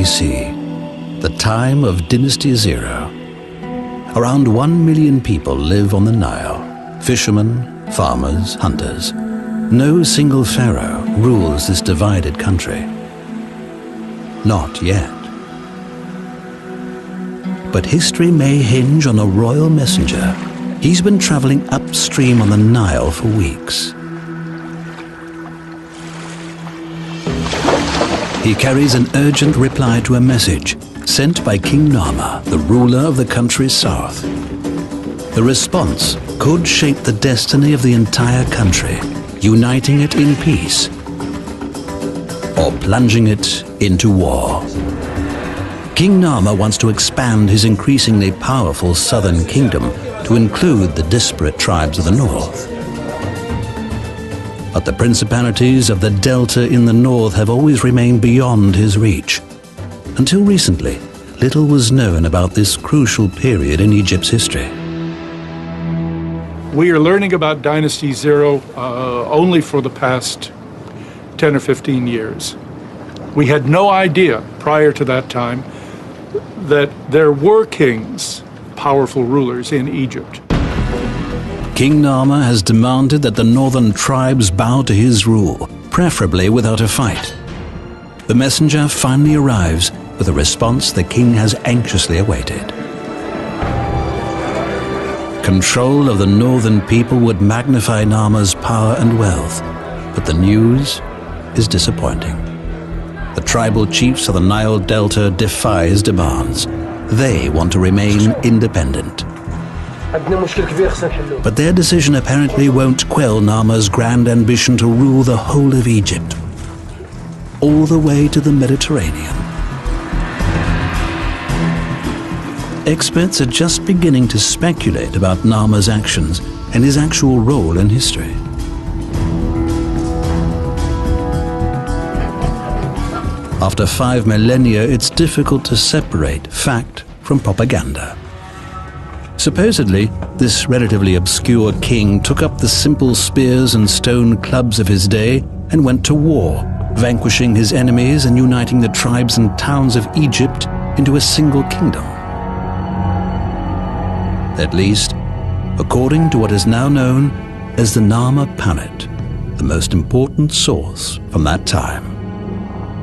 BC, the time of Dynasty Zero. Around 1 million people live on the Nile, fishermen, farmers, hunters. No single pharaoh rules this divided country. Not yet. But history may hinge on a royal messenger. He's been traveling upstream on the Nile for weeks. He carries an urgent reply to a message sent by King Narmer, the ruler of the country's south. The response could shape the destiny of the entire country, uniting it in peace, or plunging it into war. King Narmer wants to expand his increasingly powerful southern kingdom to include the disparate tribes of the north. But the principalities of the delta in the north have always remained beyond his reach. Until recently, little was known about this crucial period in Egypt's history. We are learning about Dynasty Zero only for the past 10 or 15 years. We had no idea prior to that time that there were kings, powerful rulers in Egypt. King Narmer has demanded that the northern tribes bow to his rule, preferably without a fight. The messenger finally arrives with a response the king has anxiously awaited. Control of the northern people would magnify Narmer's power and wealth, but the news is disappointing. The tribal chiefs of the Nile Delta defy his demands. They want to remain independent. But their decision apparently won't quell Narmer's grand ambition to rule the whole of Egypt, all the way to the Mediterranean. Experts are just beginning to speculate about Narmer's actions and his actual role in history. After 5 millennia, it's difficult to separate fact from propaganda. Supposedly, this relatively obscure king took up the simple spears and stone clubs of his day and went to war, vanquishing his enemies and uniting the tribes and towns of Egypt into a single kingdom. At least, according to what is now known as the Narmer Palette, the most important source from that time.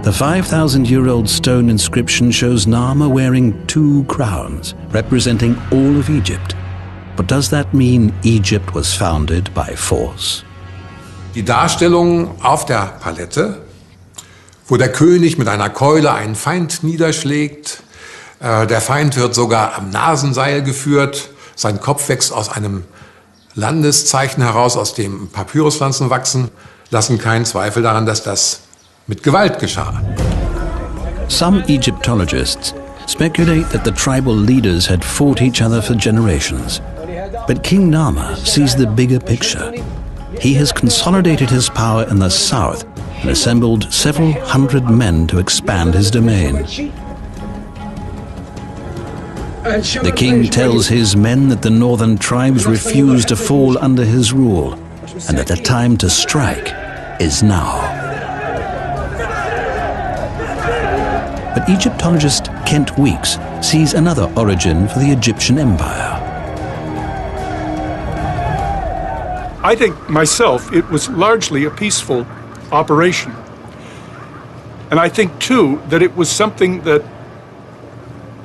The 5,000-year-old stone inscription shows Narmer wearing 2 crowns, representing all of Egypt. But does that mean Egypt was founded by force? Die Darstellung auf der Palette, wo der König mit einer Keule einen Feind niederschlägt, der Feind wird sogar am Nasenseil geführt, sein Kopf wächst aus einem Landeszeichen heraus, aus dem Papyruspflanzen wachsen, lassen keinen Zweifel daran, dass das mit Gewalt geschah. Some Egyptologists speculate that the tribal leaders had fought each other for generations. But King Narmer sees the bigger picture. He has consolidated his power in the south and assembled several hundred men to expand his domain. The king tells his men that the northern tribes refuse to fall under his rule and that the time to strike is now. But Egyptologist Kent Weeks sees another origin for the Egyptian empire. I think myself it was largely a peaceful operation. And I think too that it was something that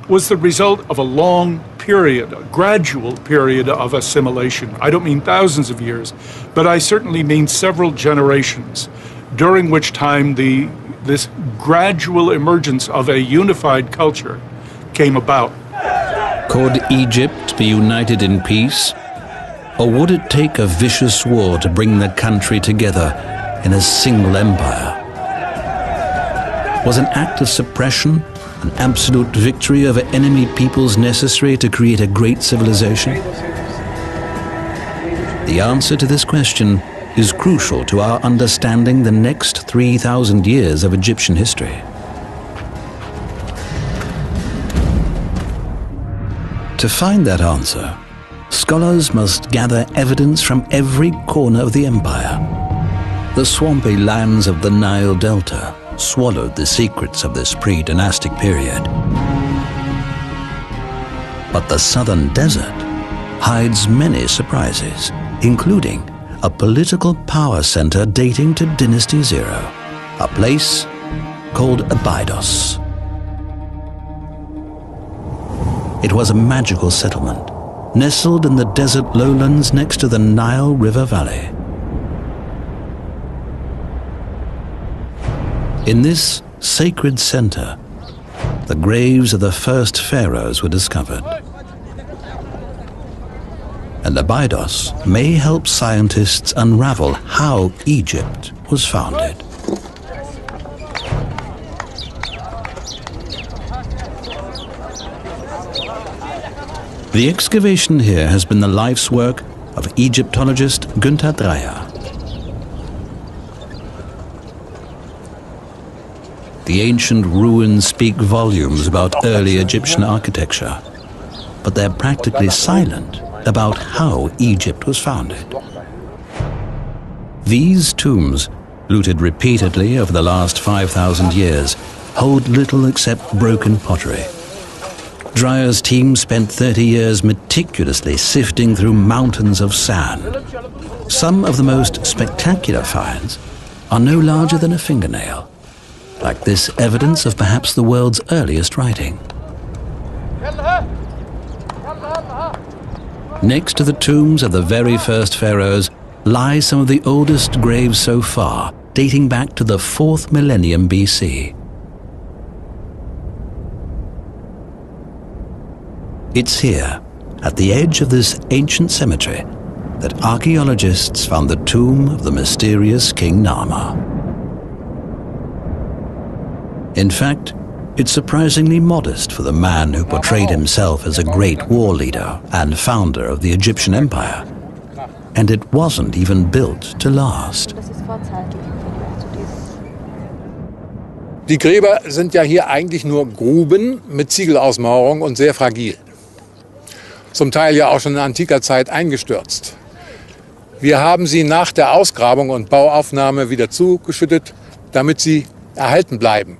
was the result of a long period, a gradual period of assimilation. I don't mean thousands of years, but I certainly mean several generations, during which time this gradual emergence of a unified culture came about. Could Egypt be united in peace? Or would it take a vicious war to bring the country together in a single empire? Was an act of suppression an absolute victory over enemy peoples necessary to create a great civilization? The answer to this question is crucial to our understanding the next 3,000 years of Egyptian history. To find that answer, scholars must gather evidence from every corner of the empire. The swampy lands of the Nile Delta, swallowed the secrets of this pre-dynastic period. But the southern desert hides many surprises, including a political power center dating to Dynasty Zero, a place called Abydos. It was a magical settlement, nestled in the desert lowlands next to the Nile River Valley. In this sacred center, the graves of the first pharaohs were discovered. And Abydos may help scientists unravel how Egypt was founded. The excavation here has been the life's work of Egyptologist Günther Dreyer. The ancient ruins speak volumes about early Egyptian architecture, but they're practically silent about how Egypt was founded. These tombs, looted repeatedly over the last 5,000 years, hold little except broken pottery. Dreyer's team spent 30 years meticulously sifting through mountains of sand. Some of the most spectacular finds are no larger than a fingernail, like this evidence of perhaps the world's earliest writing. Next to the tombs of the very first pharaohs lie some of the oldest graves so far, dating back to the 4th millennium BC. It's here, at the edge of this ancient cemetery, that archaeologists found the tomb of the mysterious King Narmer. In fact, it's surprisingly modest for the man who portrayed himself as a great war leader and founder of the Egyptian Empire. And it wasn't even built to last. Die Gräber sind ja hier eigentlich nur Gruben mit Ziegelausmauerung und sehr fragil. Zum Teil ja auch schon in antiker Zeit eingestürzt. Wir haben sie nach der Ausgrabung und Bauaufnahme wieder zugeschüttet, damit sie erhalten bleiben.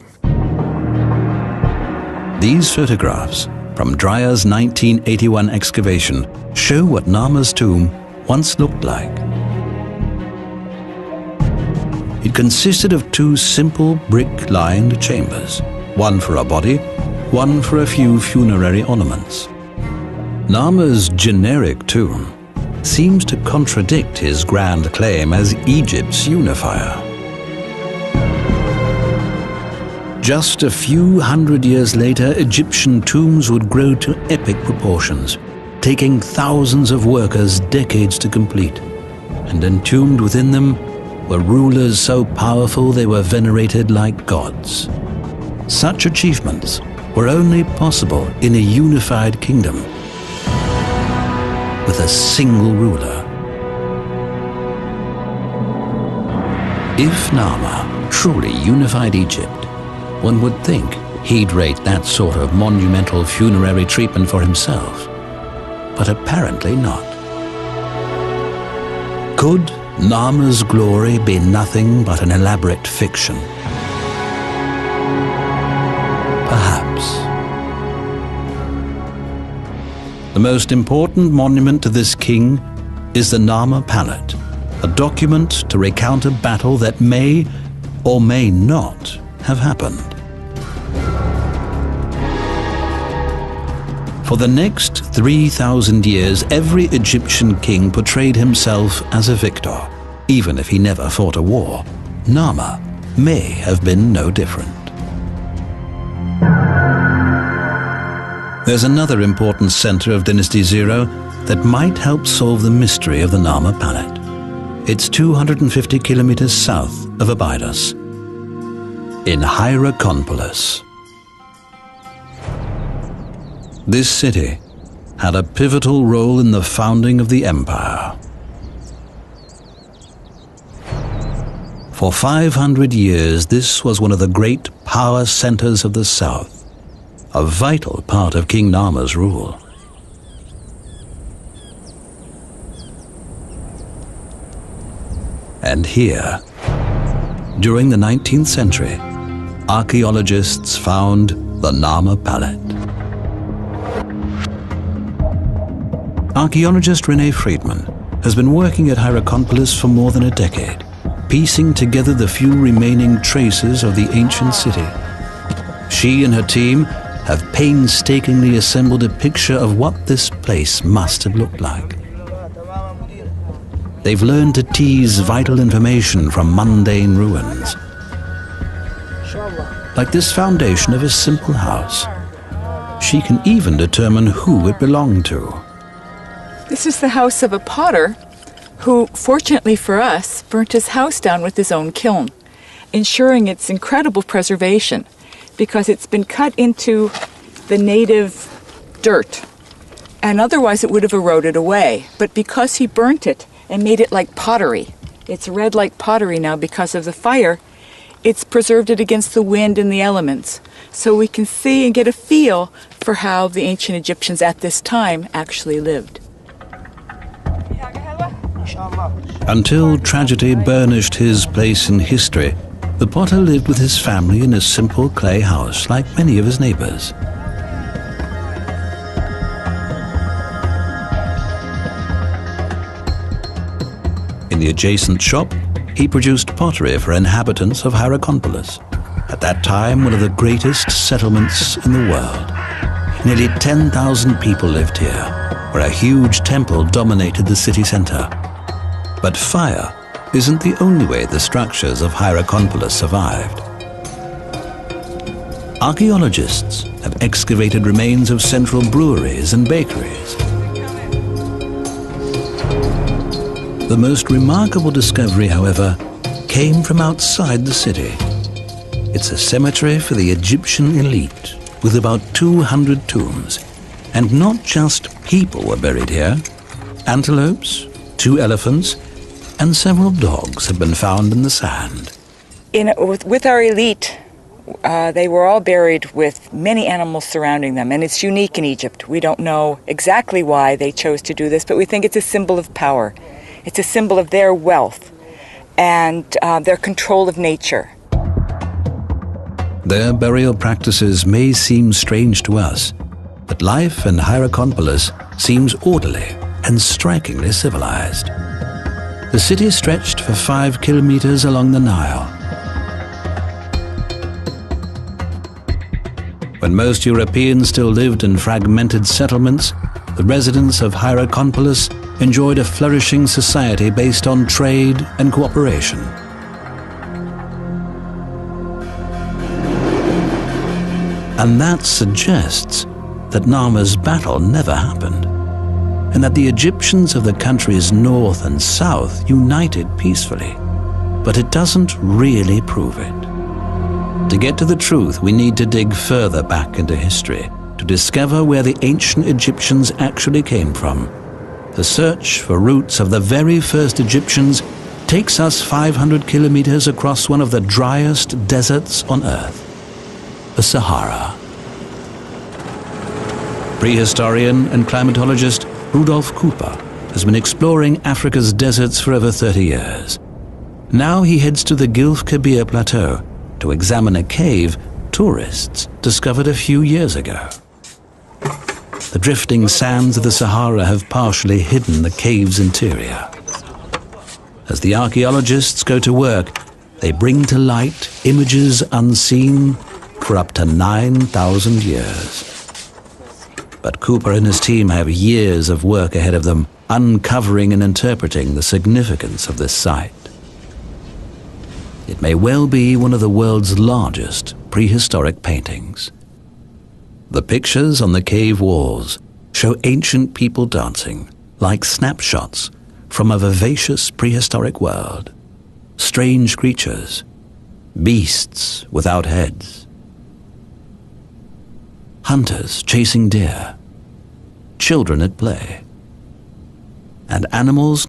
These photographs from Dreyer's 1981 excavation show what Narmer's tomb once looked like. It consisted of 2 simple brick-lined chambers, one for a body, one for a few funerary ornaments. Narmer's generic tomb seems to contradict his grand claim as Egypt's unifier. Just a few hundred years later, Egyptian tombs would grow to epic proportions, taking thousands of workers decades to complete. And entombed within them were rulers so powerful they were venerated like gods. Such achievements were only possible in a unified kingdom, with a single ruler. If Narmer truly unified Egypt, one would think he'd rate that sort of monumental funerary treatment for himself. But apparently not. Could Narmer's glory be nothing but an elaborate fiction? Perhaps. The most important monument to this king is the Narmer Palette, a document to recount a battle that may or may not have happened. For the next 3,000 years, every Egyptian king portrayed himself as a victor, even if he never fought a war. Narmer may have been no different. There's another important center of Dynasty Zero that might help solve the mystery of the Narmer Palette. It's 250 kilometers south of Abydos, in Hierakonpolis. This city had a pivotal role in the founding of the empire. For 500 years, this was one of the great power centers of the south, a vital part of King Narmer's rule. And here, during the 19th century, archaeologists found the Narmer pallet. Archaeologist René Friedman has been working at Hierakonpolis for more than a decade, piecing together the few remaining traces of the ancient city. She and her team have painstakingly assembled a picture of what this place must have looked like. They've learned to tease vital information from mundane ruins, like this foundation of a simple house. She can even determine who it belonged to. This is the house of a potter who, fortunately for us, burnt his house down with his own kiln, ensuring its incredible preservation because it's been cut into the native dirt, and otherwise it would have eroded away. But because he burnt it and made it like pottery, it's red like pottery now because of the fire, it's preserved it against the wind and the elements. So we can see and get a feel for how the ancient Egyptians at this time actually lived. Until tragedy burnished his place in history, the potter lived with his family in a simple clay house like many of his neighbors. In the adjacent shop, he produced pottery for inhabitants of Hierakonpolis, at that time one of the greatest settlements in the world. Nearly 10,000 people lived here, where a huge temple dominated the city center. But fire isn't the only way the structures of Hierakonpolis survived. Archaeologists have excavated remains of central breweries and bakeries. The most remarkable discovery, however, came from outside the city. It's a cemetery for the Egyptian elite, with about 200 tombs. And not just people were buried here. Antelopes, 2 elephants, and several dogs have been found in the sand. With our elite, they were all buried with many animals surrounding them, and it's unique in Egypt. We don't know exactly why they chose to do this, but we think it's a symbol of power. It's a symbol of their wealth and their control of nature. Their burial practices may seem strange to us, but life in Hierakonpolis seems orderly and strikingly civilized. The city stretched for 5 kilometers along the Nile. When most Europeans still lived in fragmented settlements, the residents of Hierakonpolis enjoyed a flourishing society based on trade and cooperation. And that suggests that Narmer's battle never happened, and that the Egyptians of the country's north and south united peacefully. But it doesn't really prove it. To get to the truth, we need to dig further back into history to discover where the ancient Egyptians actually came from. The search for roots of the very first Egyptians takes us 500 kilometers across one of the driest deserts on Earth, the Sahara. Prehistorian and climatologist Rudolf Cooper has been exploring Africa's deserts for over 30 years. Now he heads to the Gilf Kebir Plateau to examine a cave tourists discovered a few years ago. The drifting sands of the Sahara have partially hidden the cave's interior. As the archaeologists go to work, they bring to light images unseen for up to 9,000 years. But Cooper and his team have years of work ahead of them, uncovering and interpreting the significance of this site. It may well be one of the world's largest prehistoric paintings. The pictures on the cave walls show ancient people dancing, like snapshots from a vivacious prehistoric world. Strange creatures, beasts without heads, hunters chasing deer, children at play, and animals